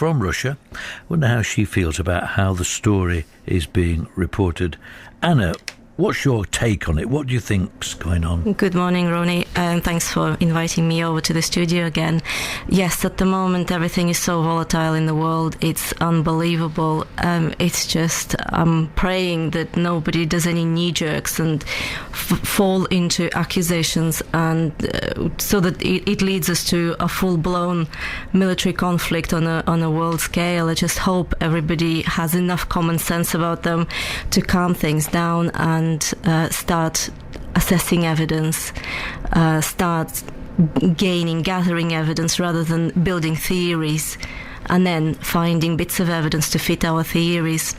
from Russia. Wonder how she feels about how the story is being reported. Anna, what's your take on it? What do you think's going on? Good morning, Ronnie, and thanks for inviting me over to the studio again. Yes, at the moment everything is so volatile in the world. It's unbelievable. It's just, I'm praying that nobody does any knee-jerks and fall into accusations, and so that it leads us to a full-blown military conflict on a world scale. I just hope everybody has enough common sense about them to calm things down and start assessing evidence, start gathering evidence rather than building theories and then finding bits of evidence to fit our theories,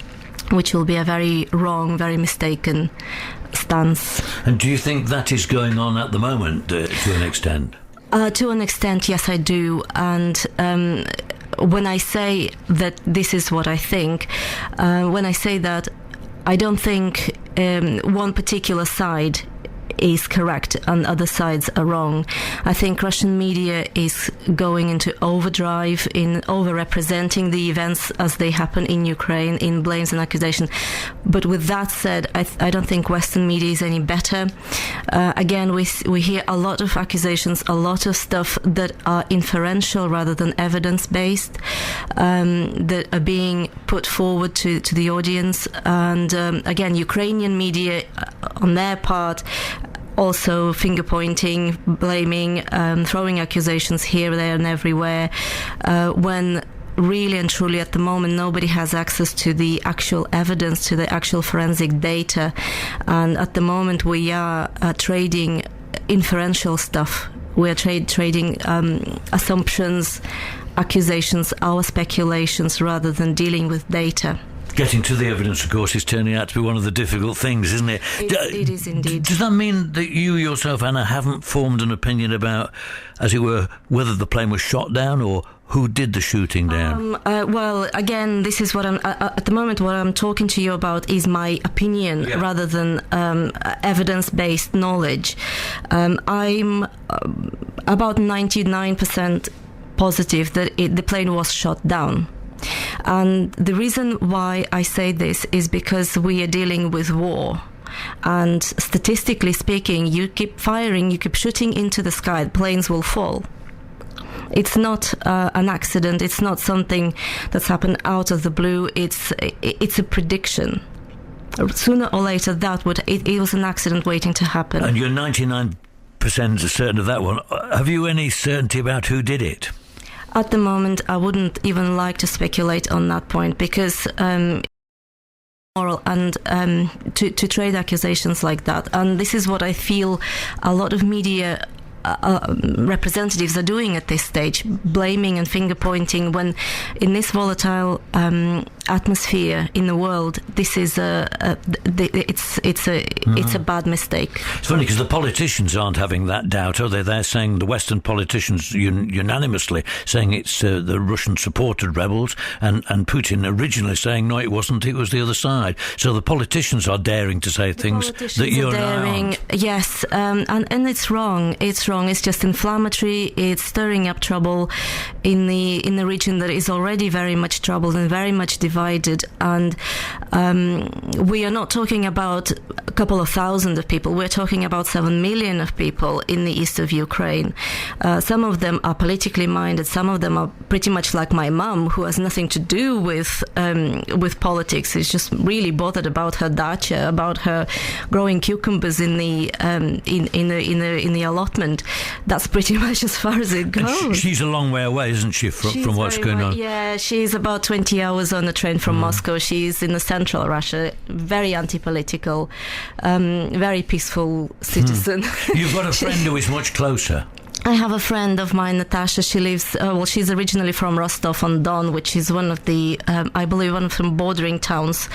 which will be a very wrong, very mistaken stance. And do you think that is going on at the moment to an extent? To an extent, yes, I do. And when I say that this is what I think, when I say that, I don't think one particular side is correct and other sides are wrong. I think Russian media is going into overdrive in over-representing the events as they happen in Ukraine, in blames and accusations. But with that said, I don't think Western media is any better. Again, we hear a lot of accusations, a lot of stuff that are inferential rather than evidence-based, that are being put forward to the audience. And again, Ukrainian media, on their part, also finger-pointing, blaming, throwing accusations here, there and everywhere, when really and truly at the moment nobody has access to the actual evidence, to the actual forensic data. And at the moment we are trading inferential stuff. We're trading assumptions, accusations, our speculations, rather than dealing with data. Getting to the evidence, of course, is turning out to be one of the difficult things, isn't it? It is indeed. Does that mean that you yourself, Anna, haven't formed an opinion about, as it were, whether the plane was shot down or who did the shooting down? Well, again, this is what I'm at the moment. What I'm talking to you about is my opinion, rather than evidence-based knowledge. I'm about 99% positive that the plane was shot down. And the reason why I say this is because we are dealing with war. And statistically speaking, you keep firing, you keep shooting into the sky, planes will fall. It's not an accident. It's not something that's happened out of the blue. It's a prediction. Sooner or later, it was an accident waiting to happen. And you're 99% certain of that one. Have you any certainty about who did it? At the moment, I wouldn't even like to speculate on that point, because moral and to trade accusations like that. And this is what I feel a lot of media representatives are doing at this stage, blaming and finger pointing, when in this volatile atmosphere in the world, this is it's a bad mistake. It's funny because the politicians aren't having that doubt, are they? They're saying, the Western politicians unanimously saying it's the Russian supported rebels, and Putin originally saying no, it wasn't, it was the other side. So the politicians are daring to say things that you're not. Yes, and it's wrong. It's wrong. It's just inflammatory. It's stirring up trouble in the region that is already very much troubled and very much divided. And we are not talking about a couple of thousand of people. We're talking about 7 million of people in the east of Ukraine. Some of them are politically minded. Some of them are pretty much like my mum, who has nothing to do with politics. She's just really bothered about her dacha, about her growing cucumbers in the allotment. That's pretty much as far as it goes. She's a long way away, isn't she, from what's going on? Yeah, she's about 20 hours on a train from Moscow. She's in the central Russia, very anti-political, very peaceful citizen. You've got a friend who is much closer. I have a friend of mine, Natasha. She lives, she's originally from Rostov-on-Don, which is one of the, I believe, one of the bordering towns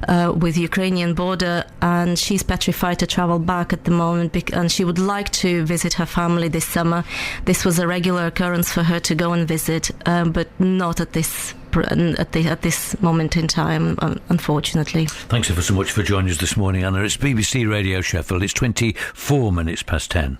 with Ukrainian border. And she's petrified to travel back at the moment, and she would like to visit her family this summer. This was a regular occurrence for her to go and visit, but not at this moment in time, unfortunately. Thanks ever so much for joining us this morning, Anna. It's BBC Radio Sheffield. It's 24 minutes past 10.